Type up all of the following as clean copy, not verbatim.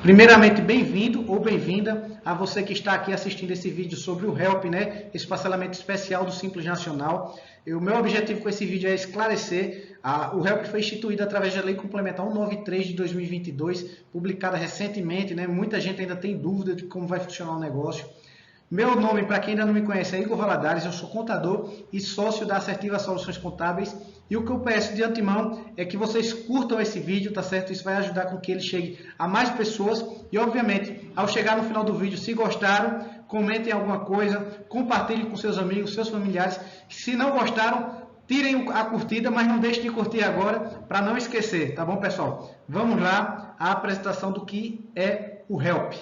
Primeiramente, bem-vindo ou bem-vinda a você que está aqui assistindo esse vídeo sobre o HELP, né? Esse parcelamento especial do Simples Nacional. O meu objetivo com esse vídeo é esclarecer o HELP foi instituído através da Lei Complementar 193 de 2022, publicada recentemente, né? Muita gente ainda tem dúvida de como vai funcionar o negócio. Meu nome, para quem ainda não me conhece, é Igor Valadares, eu sou contador e sócio da Assertiva Soluções Contábeis. E o que eu peço de antemão é que vocês curtam esse vídeo, tá certo? Isso vai ajudar com que ele chegue a mais pessoas. E, obviamente, ao chegar no final do vídeo, se gostaram, comentem alguma coisa, compartilhem com seus amigos, seus familiares. Se não gostaram, tirem a curtida, mas não deixem de curtir agora, para não esquecer, tá bom, pessoal? Vamos lá à apresentação do que é o HELP.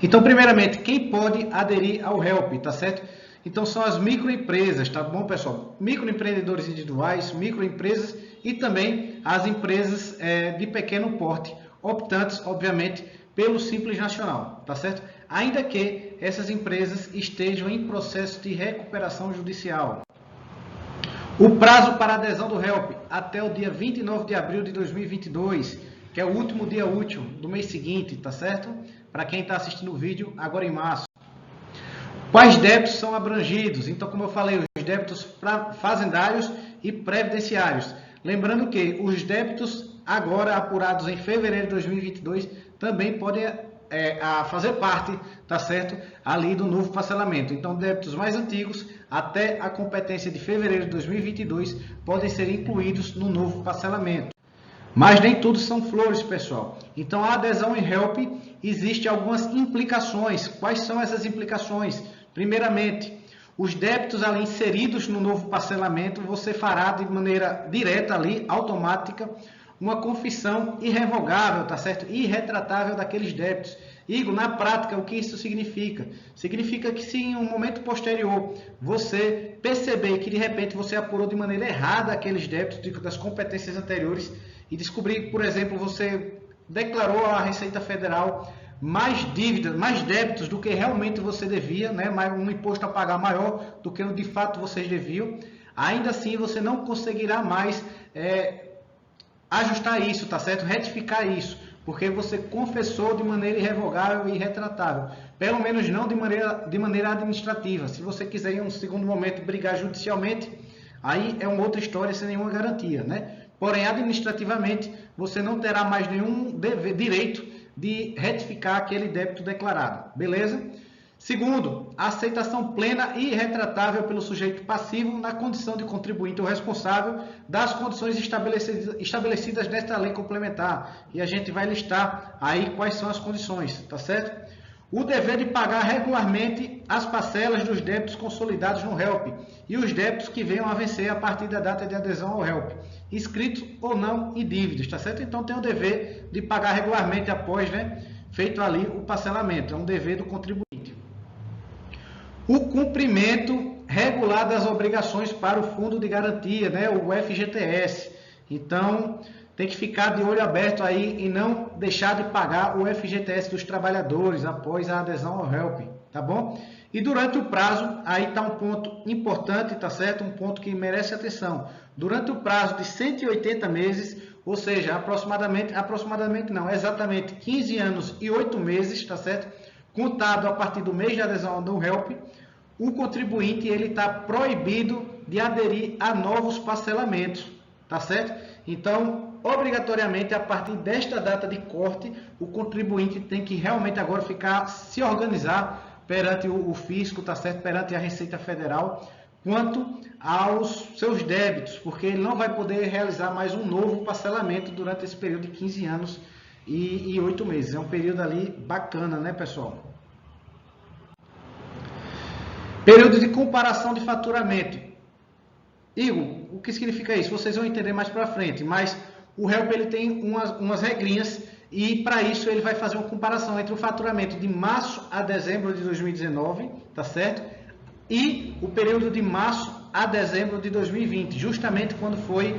Então, primeiramente, quem pode aderir ao HELP, tá certo? Então, são as microempresas, tá bom, pessoal? Microempreendedores individuais, microempresas e também as empresas de pequeno porte, optantes, obviamente, pelo Simples Nacional, tá certo? Ainda que essas empresas estejam em processo de recuperação judicial. O prazo para adesão do HELP até o dia 29 de abril de 2022, que é o último dia útil do mês seguinte, tá certo? Para quem está assistindo o vídeo agora em março. Quais débitos são abrangidos? Então, como eu falei, os débitos fazendários e previdenciários. Lembrando que os débitos agora apurados em fevereiro de 2022 também podem fazer parte, tá certo? Ali do novo parcelamento. Então, débitos mais antigos até a competência de fevereiro de 2022 podem ser incluídos no novo parcelamento. Mas nem tudo são flores, pessoal. Então, a adesão em HELP existe algumas implicações. Quais são essas implicações? Primeiramente, os débitos ali inseridos no novo parcelamento, você fará de maneira direta ali, automática, uma confissão irrevogável, tá certo? Irretratável daqueles débitos. Igor, na prática, o que isso significa? Significa que se em um momento posterior você perceber que de repente você apurou de maneira errada aqueles débitos das competências anteriores e descobrir, por exemplo, você declarou à Receita Federal mais dívidas, mais débitos do que realmente você devia, né? Um imposto a pagar maior do que de fato vocês deviam, ainda assim você não conseguirá mais ajustar isso, tá certo? Retificar isso, porque você confessou de maneira irrevogável e irretratável, pelo menos não de maneira administrativa. Se você quiser em um segundo momento brigar judicialmente, aí é uma outra história sem nenhuma garantia, né? Porém, administrativamente, você não terá mais nenhum direito de retificar aquele débito declarado, beleza? Segundo, a aceitação plena e irretratável pelo sujeito passivo na condição de contribuinte ou responsável das condições estabelecidas nesta lei complementar. E a gente vai listar aí quais são as condições, tá certo? O dever de pagar regularmente as parcelas dos débitos consolidados no HELP e os débitos que venham a vencer a partir da data de adesão ao HELP, inscritos ou não em dívidas, tá certo? Então tem o dever de pagar regularmente após, né, feito ali o parcelamento, é um dever do contribuinte. O cumprimento regular das obrigações para o Fundo de Garantia, né, o FGTS. Então, tem que ficar de olho aberto aí e não deixar de pagar o FGTS dos trabalhadores após a adesão ao HELP, tá bom? E durante o prazo, aí está um ponto importante, tá certo? Um ponto que merece atenção. Durante o prazo de 180 meses, ou seja, exatamente 15 anos e 8 meses, tá certo? Contado a partir do mês de adesão do HELP, o contribuinte ele está proibido de aderir a novos parcelamentos, tá certo? Então, obrigatoriamente, a partir desta data de corte, o contribuinte tem que realmente agora se organizar perante o fisco, tá certo? Perante a Receita Federal, quanto aos seus débitos, porque ele não vai poder realizar mais um novo parcelamento durante esse período de 15 anos e 8 meses. É um período ali bacana, né, pessoal? Período de comparação de faturamento. Igor, o que significa isso? Vocês vão entender mais para frente, mas o HELP ele tem umas regrinhas e para isso ele vai fazer uma comparação entre o faturamento de março a dezembro de 2019, tá certo? E o período de março a dezembro de 2020, justamente quando foi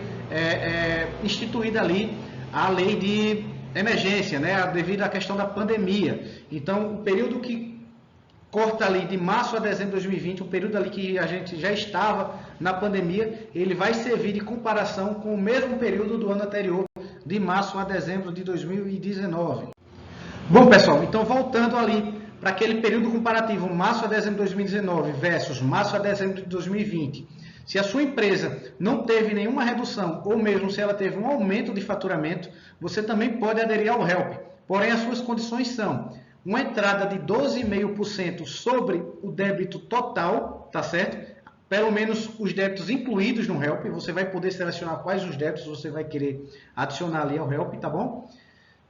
instituída ali a lei de emergência, né? Devido à questão da pandemia. Então, o período que corta ali de março a dezembro de 2020, um período ali que a gente já estava na pandemia, ele vai servir de comparação com o mesmo período do ano anterior, de março a dezembro de 2019. Bom, pessoal, então voltando ali para aquele período comparativo, março a dezembro de 2019 versus março a dezembro de 2020, se a sua empresa não teve nenhuma redução, ou mesmo se ela teve um aumento de faturamento, você também pode aderir ao HELP. Porém, as suas condições são uma entrada de 12,5% sobre o débito total, tá certo? Pelo menos os débitos incluídos no HELP, você vai poder selecionar quais os débitos você vai querer adicionar ali ao HELP, tá bom?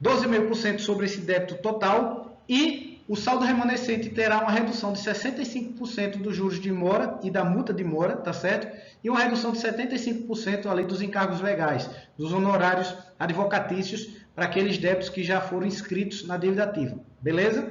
12,5% sobre esse débito total e o saldo remanescente terá uma redução de 65% dos juros de mora e da multa de mora, tá certo? E uma redução de 75% ali dos encargos legais, dos honorários advocatícios para aqueles débitos que já foram inscritos na dívida ativa, beleza?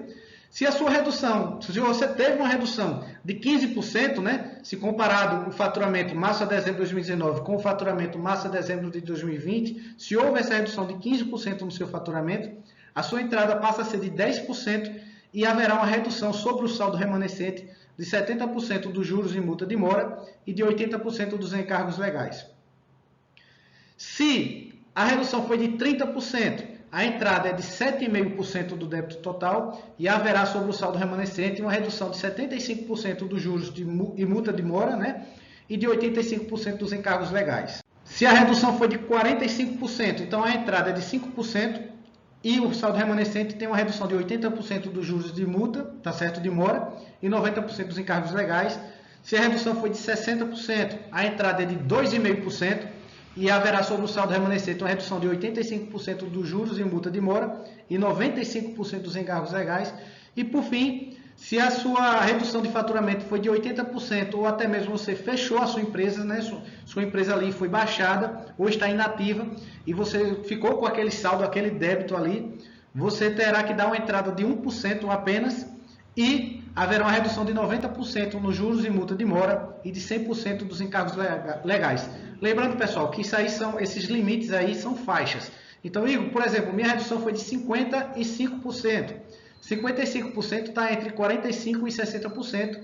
Se a sua redução, se você teve uma redução de 15%, né, se comparado o faturamento março a dezembro de 2019 com o faturamento março a dezembro de 2020, se houve essa redução de 15% no seu faturamento, a sua entrada passa a ser de 10% e haverá uma redução sobre o saldo remanescente de 70% dos juros e multa de mora e de 80% dos encargos legais. Se a redução foi de 30%, a entrada é de 7,5% do débito total e haverá sobre o saldo remanescente uma redução de 75% dos juros e multa de mora, né? E de 85% dos encargos legais. Se a redução foi de 45%, então a entrada é de 5% e o saldo remanescente tem uma redução de 80% dos juros de multa, tá certo, de mora, e 90% dos encargos legais. Se a redução foi de 60%, a entrada é de 2,5%. E haverá sobre o saldo remanescente uma redução de 85% dos juros e multa de mora e 95% dos encargos legais. E, por fim, se a sua redução de faturamento foi de 80% ou até mesmo você fechou a sua empresa, né? Sua empresa ali foi baixada ou está inativa e você ficou com aquele saldo, aquele débito ali, você terá que dar uma entrada de 1% apenas e haverá uma redução de 90% nos juros e multa de mora e de 100% dos encargos legais. Lembrando, pessoal, que esses limites aí são faixas. Então, Igor, por exemplo, minha redução foi de 55%. 55% está entre 45% e 60%.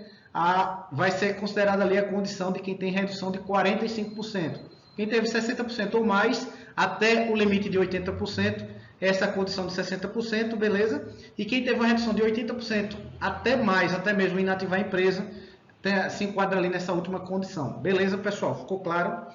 Vai ser considerada ali a condição de quem tem redução de 45%. Quem teve 60% ou mais, até o limite de 80%, essa condição de 60%, beleza? E quem teve uma redução de 80% até mais, até mesmo inativar a empresa, se enquadra ali nessa última condição. Beleza, pessoal? Ficou claro?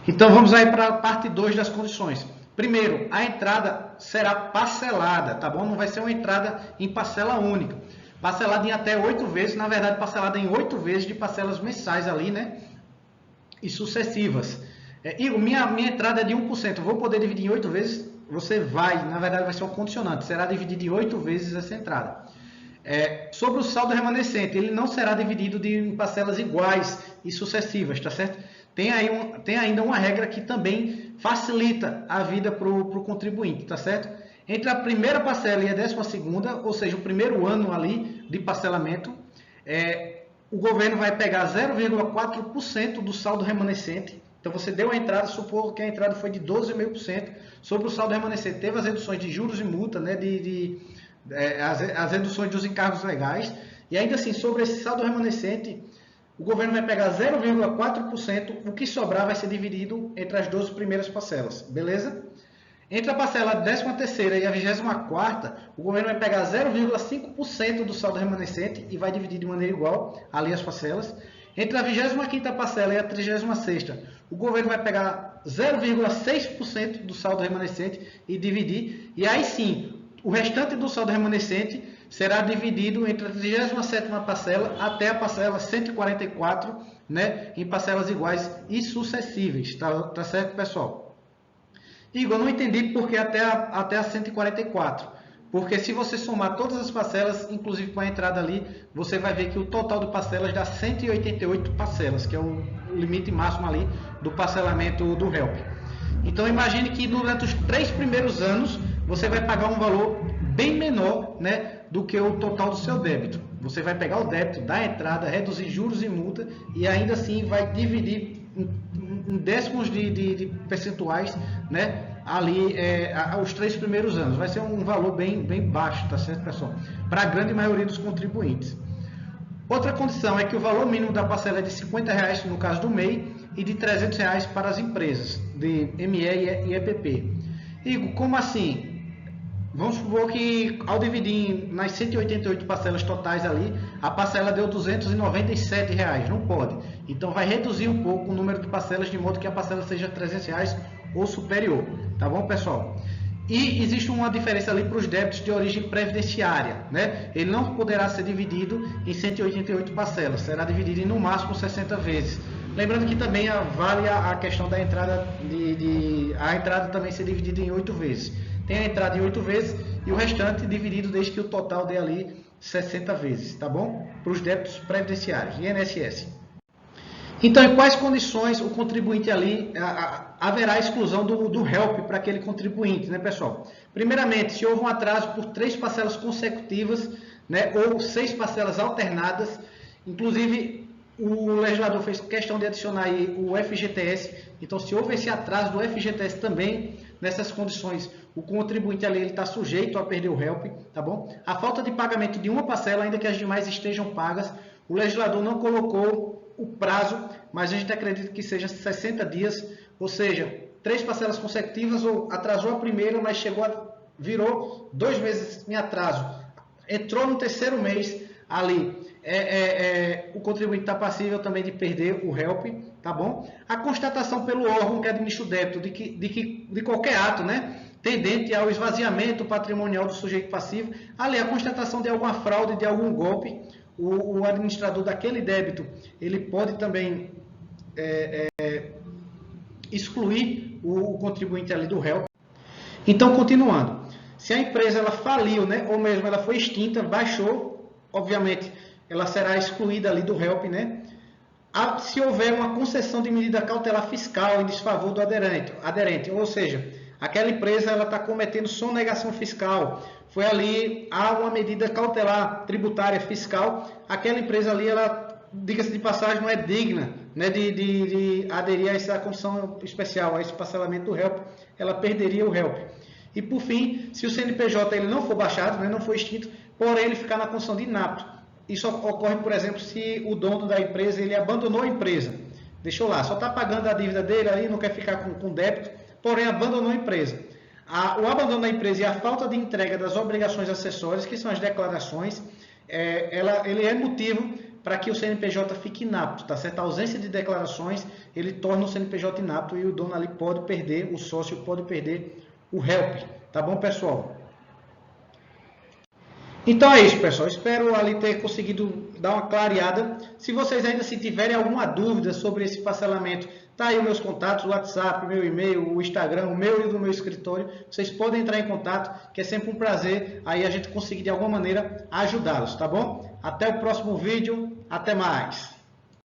Então vamos aí para a parte 2 das condições. Primeiro, a entrada será parcelada, tá bom? Não vai ser uma entrada em parcela única. Parcelada em até 8 vezes, na verdade parcelada em 8 vezes de parcelas mensais ali, né? E sucessivas. Igor, minha entrada é de 1%, vou poder dividir em 8 vezes? Você vai, na verdade vai ser um condicionante, será dividido em 8 vezes essa entrada. Sobre o saldo remanescente, ele não será dividido em parcelas iguais e sucessivas, tá certo? Tem ainda uma regra que também facilita a vida para o contribuinte, tá certo? Entre a primeira parcela e a 12ª, ou seja, o primeiro ano ali de parcelamento, o governo vai pegar 0,4% do saldo remanescente. Então, você deu a entrada, supor que a entrada foi de 12,5% sobre o saldo remanescente. Teve as reduções de juros e multa, né, as reduções dos encargos legais. E ainda assim, sobre esse saldo remanescente, o governo vai pegar 0,4%, o que sobrar vai ser dividido entre as 12 primeiras parcelas, beleza? Entre a parcela 13ª e a 24ª, o governo vai pegar 0,5% do saldo remanescente e vai dividir de maneira igual ali as parcelas. Entre a 25ª parcela e a 36ª, o governo vai pegar 0,6% do saldo remanescente e dividir. E aí sim, o restante do saldo remanescente será dividido entre a 37ª parcela até a parcela 144, né, em parcelas iguais e sucessíveis. Tá certo, pessoal? Igor, eu não entendi porque até a 144. Porque se você somar todas as parcelas, inclusive com a entrada ali, você vai ver que o total de parcelas dá 188 parcelas, que é o limite máximo ali do parcelamento do HELP. Então imagine que durante os 3 primeiros anos, você vai pagar um valor bem menor, né, do que o total do seu débito. Você vai pegar o débito da entrada, reduzir juros e multa e ainda assim vai dividir em décimos de percentuais, né, ali os 3 primeiros anos. Vai ser um valor bem baixo, tá certo, pessoal? Para a grande maioria dos contribuintes. Outra condição é que o valor mínimo da parcela é de R$ 50 no caso do MEI e de R$ 300 para as empresas. de ME e EPP. Igor, como assim? Vamos supor que ao dividir nas 188 parcelas totais ali, a parcela deu R$ 297, não pode. Então vai reduzir um pouco o número de parcelas de modo que a parcela seja R$ 300 ou superior, tá bom, pessoal? E existe uma diferença ali para os débitos de origem previdenciária, né? Ele não poderá ser dividido em 188 parcelas, será dividido em no máximo 60 vezes. Lembrando que também vale a questão da entrada a entrada também ser dividida em 8 vezes. Tem a entrada em 8 vezes e o restante dividido desde que o total dê ali 60 vezes, tá bom? Para os débitos previdenciários, INSS. Então, em quais condições o contribuinte ali haverá exclusão do HELP para aquele contribuinte, né, pessoal? Primeiramente, se houve um atraso por 3 parcelas consecutivas, né, ou 6 parcelas alternadas, inclusive o legislador fez questão de adicionar aí o FGTS. Então, se houve esse atraso do FGTS também, nessas condições, o contribuinte ali está sujeito a perder o HELP, tá bom? A falta de pagamento de uma parcela, ainda que as demais estejam pagas, o legislador não colocou o prazo, mas a gente acredita que seja 60 dias, ou seja, 3 parcelas consecutivas, ou atrasou a primeira, mas virou 2 meses em atraso, entrou no terceiro mês ali, o contribuinte está passível também de perder o HELP, tá bom? A constatação pelo órgão que administra o débito de qualquer ato, né, tendente ao esvaziamento patrimonial do sujeito passivo, ali a constatação de alguma fraude, de algum golpe, o administrador daquele débito, ele pode também excluir o contribuinte ali do HELP. Então, continuando, se a empresa ela faliu, né, ou mesmo ela foi extinta, baixou, obviamente, ela será excluída ali do HELP, né? Se houver uma concessão de medida cautelar fiscal em desfavor do aderente, ou seja, aquela empresa ela está cometendo sonegação fiscal, foi ali, há uma medida cautelar tributária fiscal, aquela empresa ali, ela, diga-se de passagem, não é digna, né, de aderir a essa condição especial, a esse parcelamento do HELP, ela perderia o HELP. E por fim, se o CNPJ ele não for baixado, né, não for extinto, porém ele ficar na condição de inapto. Isso ocorre, por exemplo, se o dono da empresa ele abandonou a empresa, deixou lá, só está pagando a dívida dele ali, não quer ficar com débito, porém abandonou a empresa. O abandono da empresa e a falta de entrega das obrigações acessórias, que são as declarações, ele é motivo para que o CNPJ fique inapto, tá certo? A ausência de declarações, ele torna o CNPJ inapto e o dono ali pode perder, o sócio pode perder o HELP, tá bom, pessoal? Então é isso, pessoal. Espero ali ter conseguido dar uma clareada. Se vocês ainda se tiverem alguma dúvida sobre esse parcelamento, tá aí os meus contatos, o WhatsApp, meu e-mail, o Instagram, o meu e do meu escritório. Vocês podem entrar em contato, que é sempre um prazer aí a gente conseguir de alguma maneira ajudá-los, tá bom? Até o próximo vídeo. Até mais.